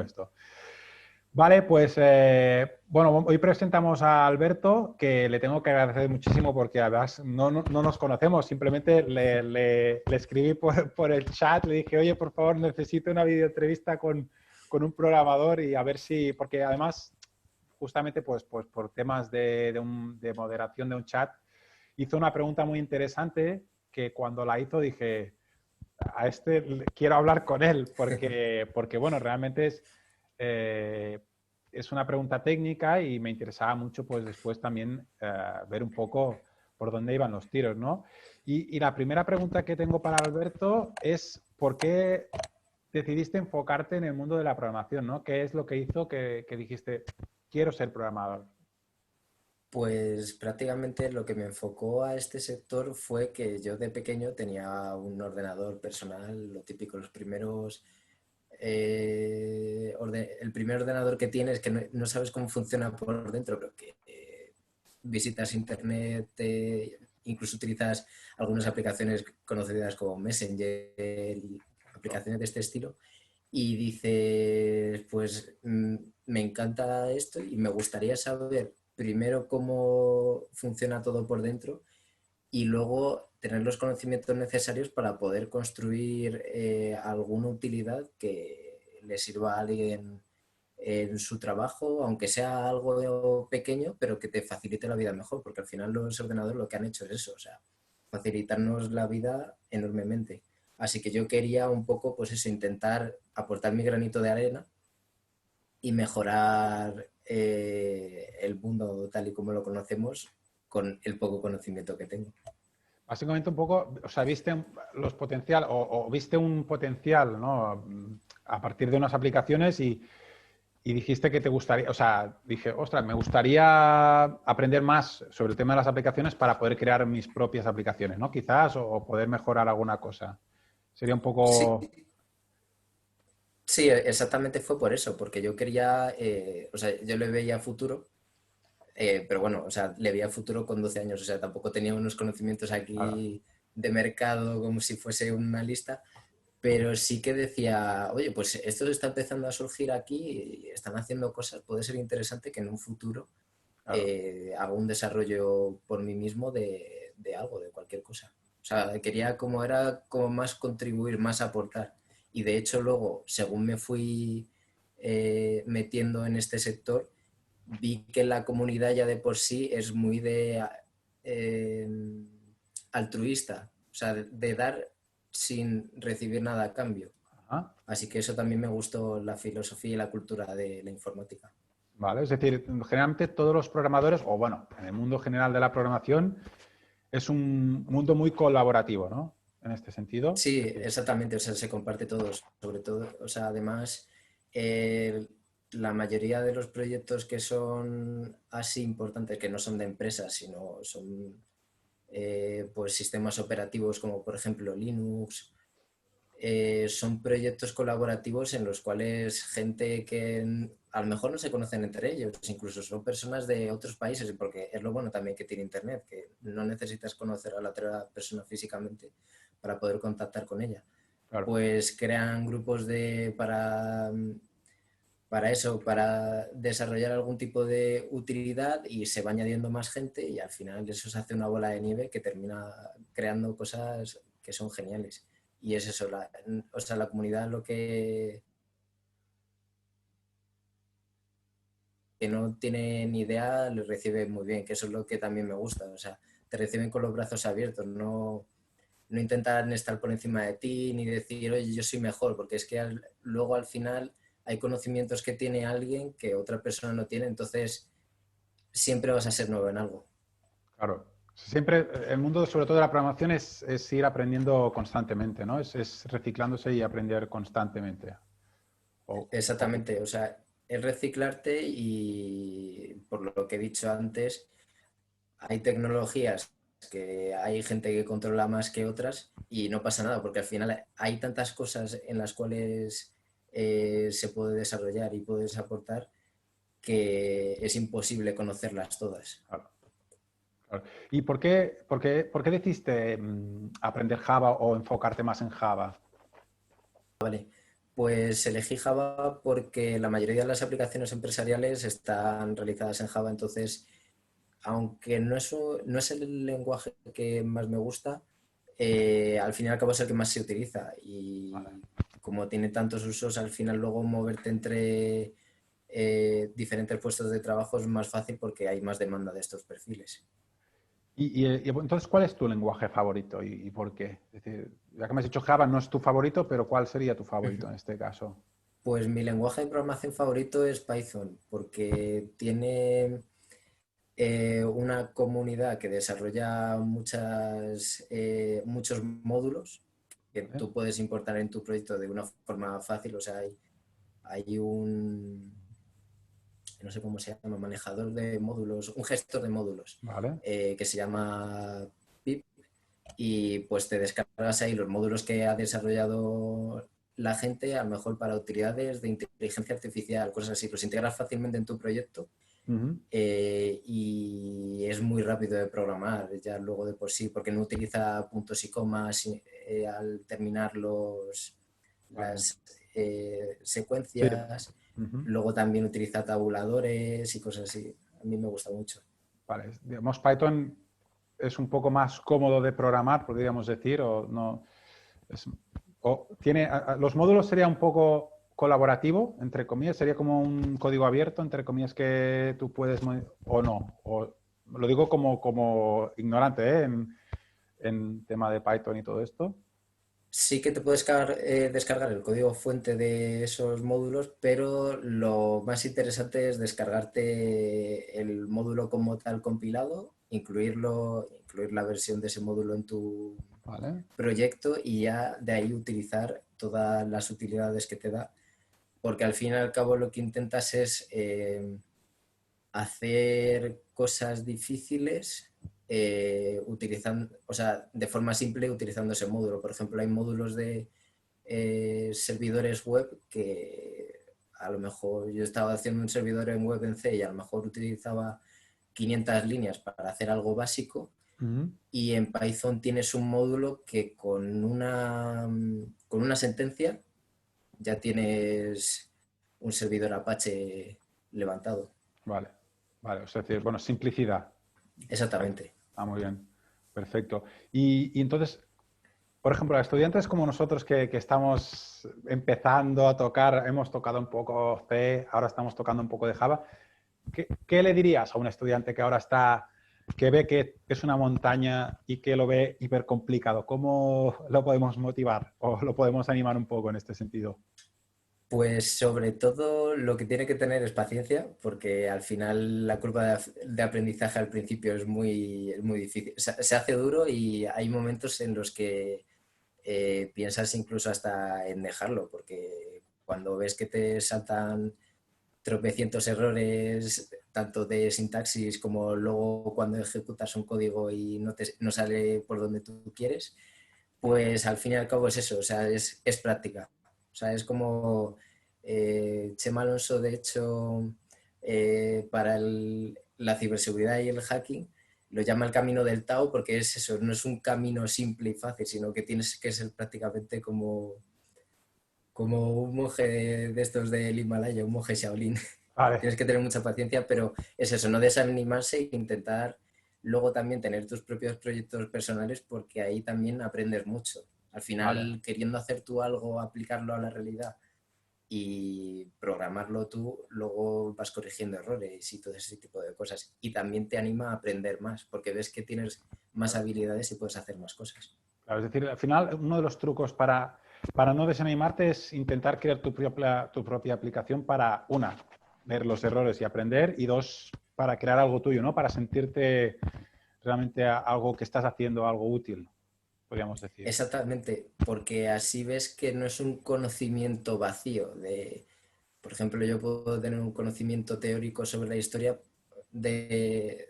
Esto. Vale, pues bueno, hoy presentamos a Alberto, que le tengo que agradecer muchísimo porque además no nos conocemos, simplemente le escribí por el chat, le dije, oye, por favor, necesito una videoentrevista con un programador y a ver si, porque además, justamente pues por temas de moderación de un chat, hizo una pregunta muy interesante que cuando la hizo dije, a este quiero hablar con él porque bueno, realmente es una pregunta técnica y me interesaba mucho pues después también ver un poco por dónde iban los tiros, ¿no? Y la primera pregunta que tengo para Alberto es ¿por qué decidiste enfocarte en el mundo de la programación, ¿no? ¿Qué es lo que hizo que dijiste quiero ser programador? Pues prácticamente lo que me enfocó a este sector fue que yo de pequeño tenía un ordenador personal, lo típico, los primeros... el primer ordenador que tienes que no sabes cómo funciona por dentro, pero que visitas internet, incluso utilizas algunas aplicaciones conocidas como Messenger y aplicaciones de este estilo, y dices, pues me encanta esto y me gustaría saber primero cómo funciona todo por dentro y luego tener los conocimientos necesarios para poder construir alguna utilidad que le sirva a alguien en su trabajo, aunque sea algo pequeño, pero que te facilite la vida mejor, porque al final los ordenadores lo que han hecho es eso, o sea, facilitarnos la vida enormemente. Así que yo quería un poco, pues eso, intentar aportar mi granito de arena y mejorar el mundo tal y como lo conocemos con el poco conocimiento que tengo. Básicamente un poco, o sea, viste los potencial o viste un potencial, ¿no? A partir de unas aplicaciones y dijiste que te gustaría, o sea, dije, ostras, me gustaría aprender más sobre el tema de las aplicaciones para poder crear mis propias aplicaciones, ¿no? Quizás, o poder mejorar alguna cosa. Sería un Sí, poco... sí, exactamente fue por eso, porque yo quería, o sea, yo le veía futuro, pero bueno, o sea, le veía futuro con 12 años, o sea, tampoco tenía unos conocimientos Claro, aquí de mercado como si fuese una lista, pero sí que decía, oye, pues esto está empezando a surgir aquí y están haciendo cosas, puede ser interesante que en un futuro claro. haga un desarrollo por mí mismo de algo, de cualquier cosa. O sea, quería como era como más contribuir, más aportar. Y de hecho luego, según me fui metiendo en este sector, vi que la comunidad ya de por sí es muy de eh, altruista, o sea, de dar sin recibir nada a cambio. Ajá. Así que eso también me gustó la filosofía y la cultura de la informática. Vale, es decir, generalmente todos los programadores, o bueno, en el mundo general de la programación, es un mundo muy colaborativo, ¿no? En este sentido. Sí, Es decir, exactamente, o sea, se comparte todo, sobre todo, o sea, además, eh, la mayoría de los proyectos que son así importantes, que no son de empresas, sino son pues sistemas operativos como por ejemplo Linux, son proyectos colaborativos en los cuales gente que a lo mejor no se conocen entre ellos, incluso son personas de otros países, porque es lo bueno también que tiene Internet, que no necesitas conocer a la otra persona físicamente para poder contactar con ella. claro. Pues crean grupos para eso, para desarrollar algún tipo de utilidad y se va añadiendo más gente y al final eso se hace una bola de nieve que termina creando cosas que son geniales. Y es eso, o sea, la comunidad lo que no tiene ni idea lo recibe muy bien, que eso es lo que también me gusta. O sea, te reciben con los brazos abiertos, no intentan estar por encima de ti ni decir, oye, yo soy mejor, porque es que luego al final hay conocimientos que tiene alguien que otra persona no tiene, entonces siempre vas a ser nuevo en algo. Claro. Siempre el mundo, sobre todo de la programación, es ir aprendiendo constantemente, ¿no? Es reciclándose y aprender constantemente. O- Exactamente, o sea, es reciclarte y por lo que he dicho antes, hay tecnologías que hay gente que controla más que otras y no pasa nada, porque al final hay tantas cosas en las cuales se puede desarrollar y puedes aportar que es imposible conocerlas todas. claro, claro. ¿Y por qué decidiste aprender Java o enfocarte más en Java? Pues elegí Java porque la mayoría de las aplicaciones empresariales están realizadas en Java, entonces, aunque no es el lenguaje que más me gusta, al fin y al cabo es el que más se utiliza Vale. y como tiene tantos usos, al final luego moverte entre diferentes puestos de trabajo es más fácil porque hay más demanda de estos perfiles. Y entonces, ¿cuál es tu lenguaje favorito y por qué? Es decir, ya que me has dicho Java no es tu favorito, pero ¿cuál sería tu favorito en este caso? Pues mi lenguaje de programación favorito es Python porque tiene una comunidad que desarrolla muchos módulos que ¿Vale? tú puedes importar en tu proyecto de una forma fácil. O sea, hay un, no sé cómo se llama, manejador de módulos, un gestor de módulos ¿Vale? que se llama pip y pues te descargas ahí los módulos que ha desarrollado la gente, a lo mejor para utilidades de inteligencia artificial, cosas así, los integras fácilmente en tu proyecto Ujú. y es muy rápido de programar, ya luego de por sí, porque no utiliza puntos y comas al terminar Vale. las Sí. secuencias, Ujú. luego también utiliza tabuladores y cosas así. A mí me gusta mucho. Vale. Digamos, Python es un poco más cómodo de programar, podríamos decir, o no. Es- o tiene, los módulos sería un poco colaborativo, entre comillas, sería como un código abierto, entre comillas, que tú puedes, o no. O, lo digo como ignorante, ¿eh? En tema de Python y todo esto. Sí que te puedes descargar el código fuente de esos módulos, pero lo más interesante es descargarte el módulo como tal compilado, incluir la versión de ese módulo en tu Vale. proyecto y ya de ahí utilizar todas las utilidades que te da, porque al fin y al cabo lo que intentas es hacer cosas difíciles utilizando, o sea, de forma simple utilizando ese módulo. Por ejemplo, hay módulos de servidores web que a lo mejor yo estaba haciendo un servidor en web en C y a lo mejor utilizaba 500 líneas para hacer algo básico Ujú. y en Python tienes un módulo que con una sentencia ya tienes un servidor Apache levantado. Vale. Vale. Es decir, bueno, simplicidad. Perfecto. Exactamente. Ah, muy bien. Perfecto. Y entonces, por ejemplo, a estudiantes como nosotros que estamos empezando a tocar, hemos tocado un poco C, ahora estamos tocando un poco de Java, ¿qué le dirías a un estudiante que ahora está, que ve que es una montaña y que lo ve hiper complicado? ¿Cómo lo podemos motivar o lo podemos animar un poco en este sentido? Pues sobre todo lo que tiene que tener es paciencia, porque al final la curva de aprendizaje al principio es muy difícil. Se hace duro y hay momentos en los que piensas incluso hasta en dejarlo, porque cuando ves que te saltan tropecientos errores, tanto de sintaxis como luego cuando ejecutas un código y no sale por donde tú quieres, pues al fin y al cabo es eso, o sea, es práctica. O sea, es como Chema Alonso, de hecho, para la ciberseguridad y el hacking, lo llama el camino del Tao porque es eso, no es un camino simple y fácil, sino que tienes que ser prácticamente como un monje de estos del Himalaya, un monje Shaolin. Vale, Tienes que tener mucha paciencia, pero es eso, no desanimarse e intentar luego también tener tus propios proyectos personales porque ahí también aprendes mucho. Al vale. final, queriendo hacer tú algo, aplicarlo a la realidad y programarlo tú, luego vas corrigiendo errores y todo ese tipo de cosas. Y también te anima a aprender más porque ves que tienes más Claro. habilidades y puedes hacer más cosas. Claro, es decir, al final, uno de los trucos para no desanimarte es intentar crear tu propia aplicación para, una, ver los errores y aprender, y dos, para crear algo tuyo, ¿no? Para sentirte realmente algo que estás haciendo, algo útil, podríamos decir. Exactamente, porque así ves que no es un conocimiento vacío de, por ejemplo, yo puedo tener un conocimiento teórico sobre la historia de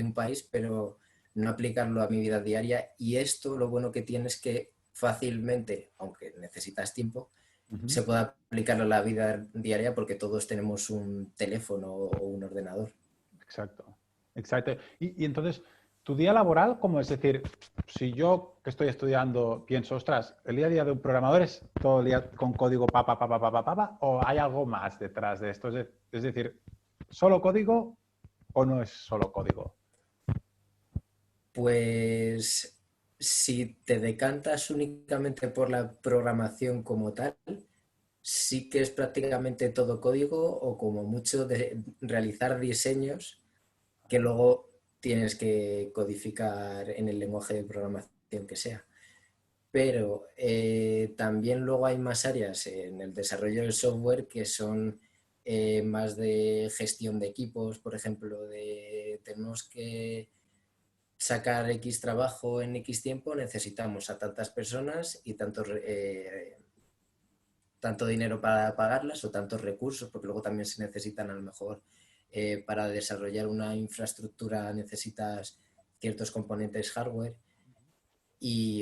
un país, pero no aplicarlo a mi vida diaria. Y esto lo bueno que tiene es que fácilmente, aunque necesitas tiempo, Ujú. se puede aplicar a la vida diaria porque todos tenemos un teléfono o un ordenador. Exacto, exacto. Y entonces, tu día laboral, ¿cómo es? Decir, si yo que estoy estudiando pienso, ostras, el día a día de un programador es todo el día con código o hay algo más detrás de esto. Es decir, ¿solo código o no es solo código? Pues si te decantas únicamente por la programación como tal, sí que es prácticamente todo código o como mucho de realizar diseños que luego tienes que codificar en el lenguaje de programación que sea. Pero también luego hay más áreas en el desarrollo del software que son más de gestión de equipos, por ejemplo, de tenemos que sacar X trabajo en X tiempo, necesitamos a tantas personas y tanto dinero para pagarlas o tantos recursos, porque luego también se necesitan a lo mejor para desarrollar una infraestructura necesitas ciertos componentes hardware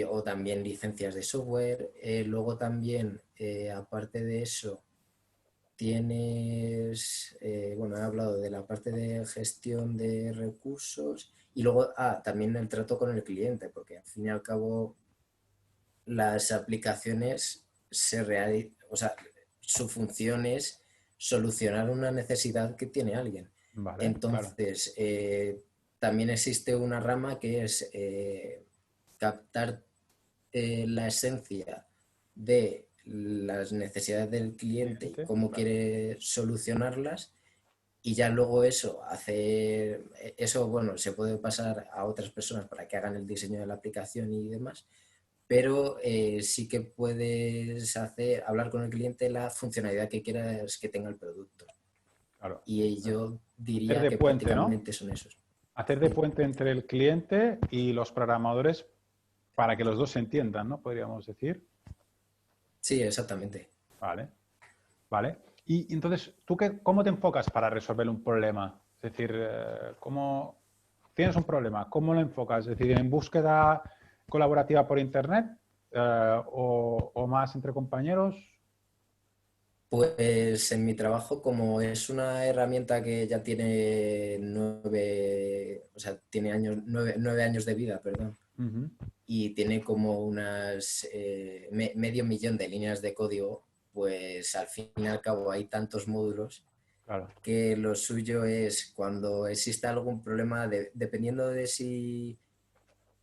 o también licencias de software. Luego también, aparte de eso, tienes, bueno, he hablado de la parte de gestión de recursos y luego también el trato con el cliente, porque al fin y al cabo las aplicaciones o sea, su función es solucionar una necesidad que tiene alguien. Vale, claro. Entonces, también existe una rama que es captar la esencia de las necesidades del cliente, Cliente, cómo claro. quiere solucionarlas y ya luego eso, bueno, se puede pasar a otras personas para que hagan el diseño de la aplicación y demás, pero sí que puedes hablar con el cliente la funcionalidad que quieras que tenga el producto. Claro. Y yo Hacer diría de que puente, ¿no? prácticamente son esos. Hacer de puente entre el cliente y los programadores para que los dos se entiendan, ¿no? Podríamos decir. Sí, exactamente. Vale, vale. Y entonces, ¿cómo te enfocas para resolver un problema? Es decir, ¿cómo tienes un problema? ¿Cómo lo enfocas? Es decir, ¿en búsqueda colaborativa por Internet o más entre compañeros? Pues en mi trabajo, como es una herramienta que ya tiene o sea, tiene 9 años de vida, perdón, Ujú, y tiene como medio millón de líneas de código, pues al fin y al cabo hay tantos módulos claro. que lo suyo es cuando exista algún problema, dependiendo de si,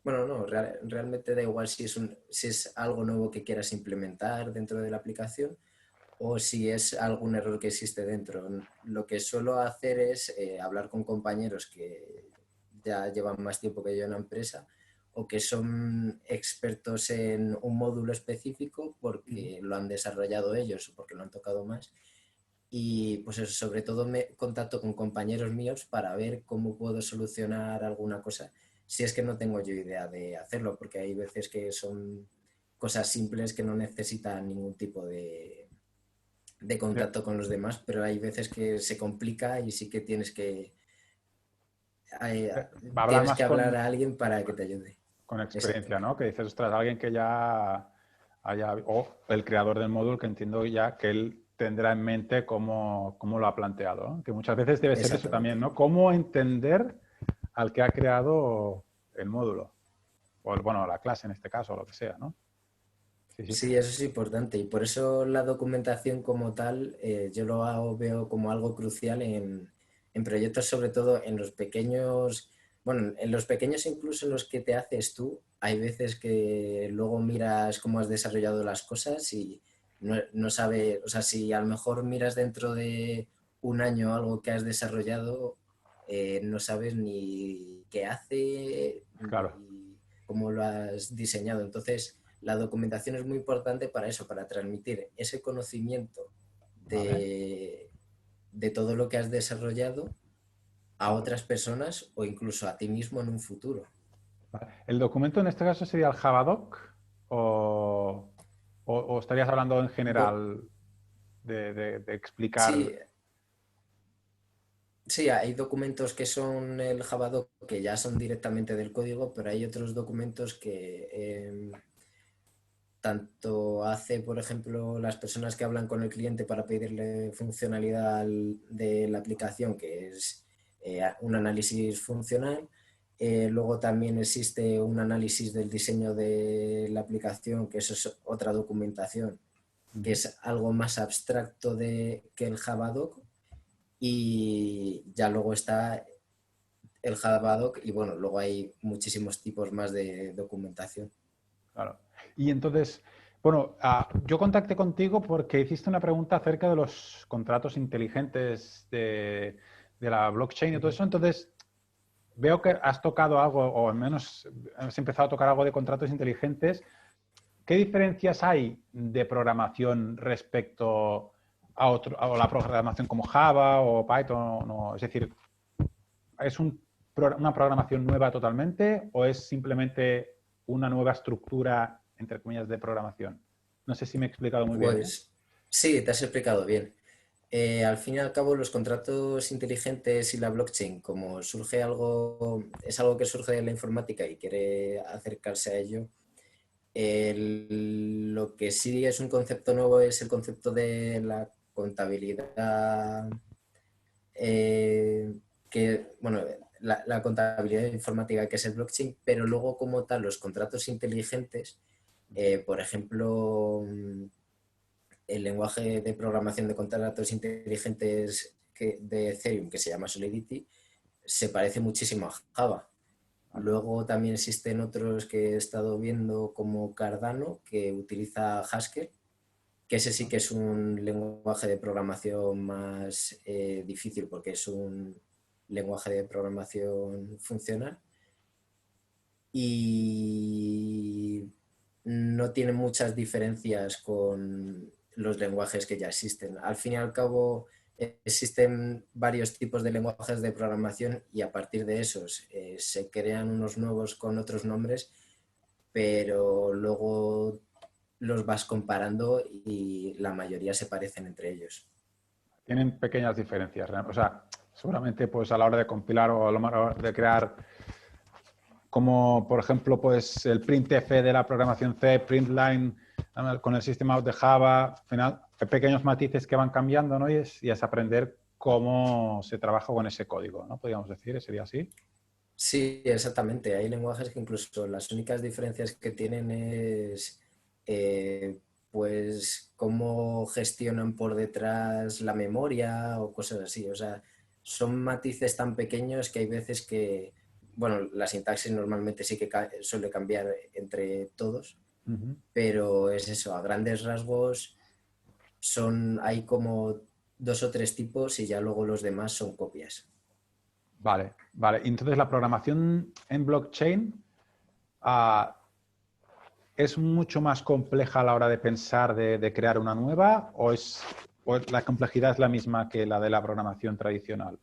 bueno, no, realmente da igual si es algo nuevo que quieras implementar dentro de la aplicación o si es algún error que existe dentro. Lo que suelo hacer es hablar con compañeros que ya llevan más tiempo que yo en la empresa o que son expertos en un módulo específico Ujú. porque lo han desarrollado ellos o porque lo han tocado más. Y pues eso, sobre todo me contacto con compañeros míos para ver cómo puedo solucionar alguna cosa, si es que no tengo yo idea de hacerlo, porque hay veces que son cosas simples que no necesitan ningún tipo de Sí. contacto con los demás, pero hay veces que se complica y sí que eh, Hablas tienes más que hablar a alguien para que te ayude. con Exacto. experiencia, ¿no? Que dices, ostras, alguien que ya haya, o el creador del módulo que entiendo ya que él tendrá en mente cómo lo ha planteado, ¿no? Que muchas veces debe ser eso también, Exactamente. ¿no? Cómo entender al que ha creado el módulo, o bueno, la clase en este caso, o lo que sea, ¿no? Sí, sí. Sí, eso es importante y por eso la documentación como tal yo veo como algo crucial en proyectos, sobre todo en los pequeños, bueno, en los pequeños incluso en los que te haces tú, hay veces que luego miras cómo has desarrollado las cosas y no sabes, o sea, si a lo mejor miras dentro de un año algo que has desarrollado, no sabes ni qué hace Claro, ni cómo lo has diseñado. Entonces, la documentación es muy importante para eso, para transmitir ese conocimiento vale, de todo lo que has desarrollado a vale, otras personas o incluso a ti mismo en un futuro. vale. ¿El documento en este caso sería el Javadoc o, o estarías hablando en Bu- general de explicar? sí, sí, hay documentos que son el Javadoc que ya son directamente del código, pero hay otros documentos que tanto hace, por ejemplo, las personas que hablan con el cliente para pedirle funcionalidad de la aplicación, que es un análisis funcional, Luego también existe un análisis del diseño de la aplicación, que eso es otra documentación, que es algo más abstracto que el Javadoc. Y ya luego está el Javadoc y bueno, luego hay muchísimos tipos más de documentación. Claro. Y entonces, bueno, yo contacté contigo porque hiciste una pregunta acerca de los contratos inteligentes de la blockchain y todo eso. Entonces, veo que has tocado algo, o al menos has empezado a tocar algo de contratos inteligentes. ¿Qué diferencias hay de programación respecto a la programación como Java o Python? No? Es decir, ¿es una programación nueva totalmente o es simplemente una nueva estructura, entre comillas, de programación? No sé si me he explicado muy bien, ¿eh? Pues sí, te has explicado bien. Al fin y al cabo, los contratos inteligentes y la blockchain, como surge algo, es algo que surge de la informática y quiere acercarse a ello, lo que sí es un concepto nuevo es el concepto de la contabilidad, que, bueno, la contabilidad informática que es el blockchain, pero luego como tal los contratos inteligentes, por ejemplo, el lenguaje de programación de contratos inteligentes de Ethereum, que se llama Solidity, se parece muchísimo a Java. Luego también existen otros que he estado viendo como Cardano, que utiliza Haskell, que ese sí que es un lenguaje de programación más difícil porque es un lenguaje de programación funcional y no tiene muchas diferencias con los lenguajes que ya existen. Al fin y al cabo, existen varios tipos de lenguajes de programación y a partir de esos se crean unos nuevos con otros nombres, pero luego los vas comparando y la mayoría se parecen entre ellos. Tienen pequeñas diferencias. O sea, seguramente pues a la hora de compilar o a la hora de crear, como por ejemplo pues el printf de la programación C, println con el sistema out de Java, al final hay pequeños matices que van cambiando, ¿no? Y es aprender cómo se trabaja con ese código, ¿no? Podríamos decir, sería así. Sí, exactamente. Hay lenguajes que incluso las únicas diferencias que tienen es pues cómo gestionan por detrás la memoria o cosas así. O sea, son matices tan pequeños que hay veces que, bueno, la sintaxis normalmente sí que suele cambiar entre todos, Uh-huh. pero es eso, a grandes rasgos hay como dos o tres tipos y ya luego los demás son copias. Vale, vale. Entonces la programación en blockchain uh, es mucho más compleja a la hora de pensar de crear una nueva o la complejidad es la misma que la de la programación tradicional.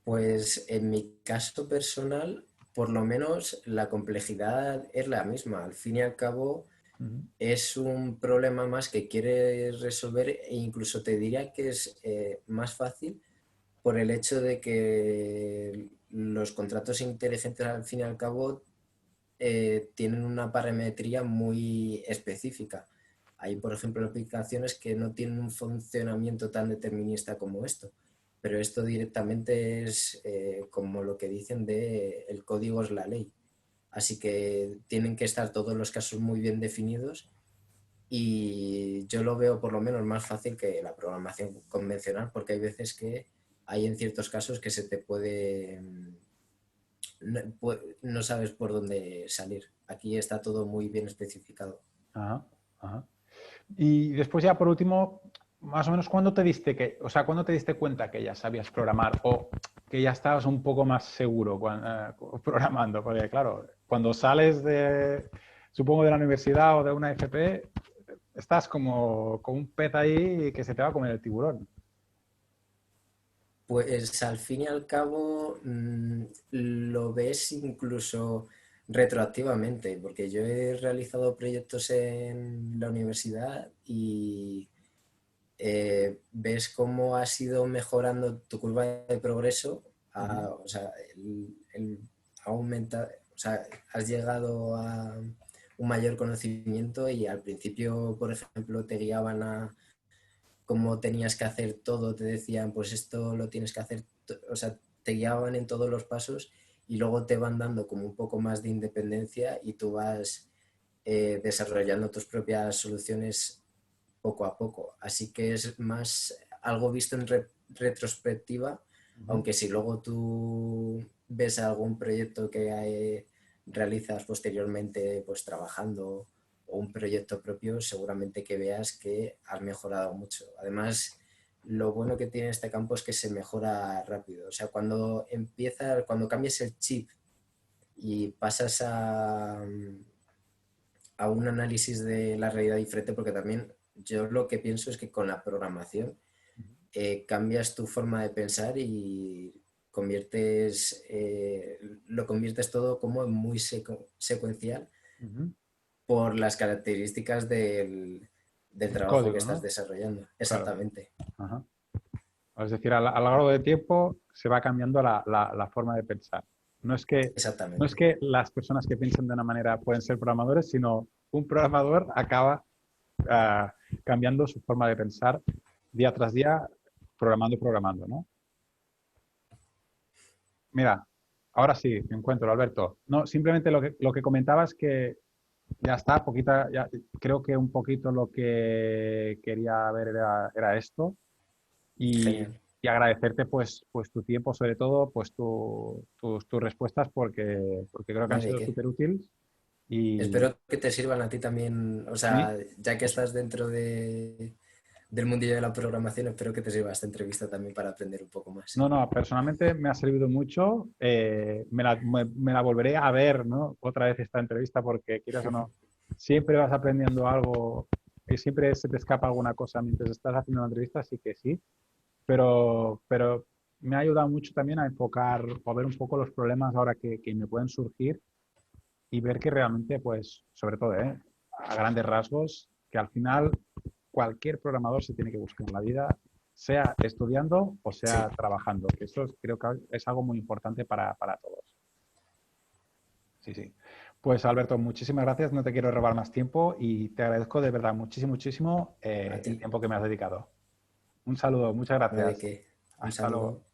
Pues en mi caso personal, por lo menos la complejidad es la misma. Al fin y al cabo, Uh-huh. es un problema más que quieres resolver e incluso te diría que es más fácil por el hecho de que los contratos inteligentes al fin y al cabo tienen una parametría muy específica. Hay, por ejemplo, aplicaciones que no tienen un funcionamiento tan determinista como esto, pero esto directamente es como lo que dicen de el código es la ley. Así que tienen que estar todos los casos muy bien definidos y yo lo veo por lo menos más fácil que la programación convencional porque hay veces que hay en ciertos casos que se te puede no sabes por dónde salir. Aquí está todo muy bien especificado. Ajá, ajá. Y después ya por último, más o menos, ¿cuándo te diste cuenta que ya sabías programar o que ya estabas un poco más seguro programando? Porque claro, cuando sales supongo, de la universidad o de una FP, estás como un pez ahí que se te va a comer el tiburón. Pues al fin y al cabo lo ves incluso retroactivamente, porque yo he realizado proyectos en la universidad y ves cómo has ido mejorando tu curva de progreso, Uh-huh. o sea, aumenta, o sea, has llegado a un mayor conocimiento y al principio, por ejemplo, te guiaban a cómo tenías que hacer todo, te decían, pues esto lo tienes que hacer, o sea, te guiaban en todos los pasos y luego te van dando como un poco más de independencia y tú vas desarrollando tus propias soluciones poco a poco. Así que es más algo visto en retrospectiva, aunque si luego tú ves algún proyecto que realizas posteriormente pues trabajando o un proyecto propio, seguramente que veas que has mejorado mucho. Además, lo bueno que tiene este campo es que se mejora rápido. O sea, cuando cambias el chip y pasas a un análisis de la realidad diferente, porque también yo lo que pienso es que con la programación cambias tu forma de pensar y lo conviertes todo como muy secuencial Ujú. por las características del El trabajo que código, estás ¿no? desarrollando. Claro. Exactamente, Ajá. Es decir, a lo largo del tiempo se va cambiando la forma de pensar. No es que, no es exactamente, que las personas que piensan de una manera pueden ser programadores, sino un programador acaba ah, cambiando su forma de pensar día tras día, programando, ¿no? Mira, ahora sí, me encuentro, Alberto. No, simplemente lo que comentabas que ya está, poquita, ya, creo que un poquito lo que quería ver era esto. y, genial. y agradecerte pues tu tiempo, sobre todo, pues tus respuestas porque creo que No han hay de sido qué. súper útiles y Espero que te sirvan a ti también, o sí, sea, ya que pues estás dentro del mundillo de la programación, espero que te sirva esta entrevista también para aprender un poco más. no, no, personalmente me ha servido mucho, me la volveré a ver, ¿no? Otra vez esta entrevista porque quieras o no, siempre vas aprendiendo algo y siempre se te escapa alguna cosa mientras estás haciendo una entrevista, así que sí, pero me ha ayudado mucho también a enfocar o a ver un poco los problemas ahora que me pueden surgir y ver que realmente, pues, sobre todo, a grandes rasgos, que al final cualquier programador se tiene que buscar en la vida, sea estudiando o sea Sí, trabajando, que eso creo que es algo muy importante para todos. Sí, sí. Pues Alberto, muchísimas gracias, no te quiero robar más tiempo y te agradezco de verdad muchísimo, muchísimo a el ti, tiempo que me has dedicado. Un saludo, muchas no hay de gracias. qué. Un Hasta luego. saludo.